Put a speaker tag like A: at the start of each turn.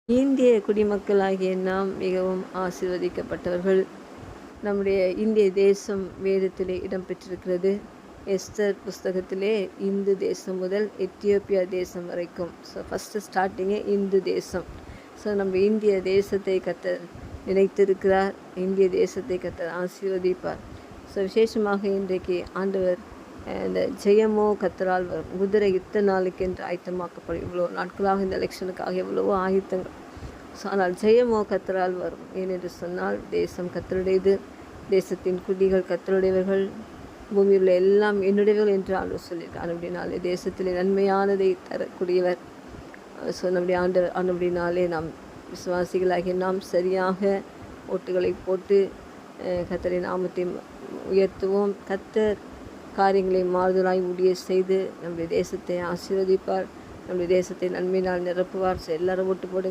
A: இந்திய குடிமக்களாகிய நாம் மிகவும் ஆசீர்வதிக்கப்பட்டவர்கள். நம்முடைய இந்திய தேசம் வேதத்திலே இடம்பெற்றிருக்கிறது. எஸ்தர் புஸ்தகத்திலே இந்து தேசம் முதல் எத்தியோப்பியா தேசம் வரைக்கும். ஃபஸ்ட்டு ஸ்டார்டிங்கே இந்து தேசம். நம்ம இந்திய தேசத்தை கர்த்தர் நினைத்திருக்கிறார். இந்திய தேசத்தை கர்த்தர் ஆசீர்வதிப்பார். விசேஷமாக இன்றைக்கு ஆண்டவர் இந்த ஜெயமோ கர்த்தரால் வரும். குதிரை யுத்த நாளுக்கு என்று ஆயத்தமாக்கப்படும். இவ்வளோ நாட்களாக இந்த எலெக்ஷனுக்காக எவ்வளவோ ஆயத்தங்கள். ஆனால் ஜெயமோ கர்த்தரால் வரும். ஏனென்று சொன்னால் தேசம் கர்த்தருடையது, தேசத்தின் குடிகள் கர்த்தருடையவர்கள், பூமியில் உள்ள எல்லாம் என்னுடையவர்கள் என்று ஆண்டவர் சொல்லியிருக்கார். அப்படினாலே தேசத்தில் நன்மையானதை தரக்கூடியவர். நம்முடைய ஆண்டவரினாலே நாம் விசுவாசிகளாகிய நாம் சரியாக ஓட்டுகளை போட்டு கர்த்தரின் நாமத்தை உயர்த்துவோம். கர்த்தர் காரியங்களை மாறுதலாய் ஊழிய செய்து நம்முடைய தேசத்தை ஆசீர்வதிப்பார். நம்முடைய தேசத்தை நன்மையினால் நிரப்புவார். எல்லாரும் ஓட்டு போடுங்க.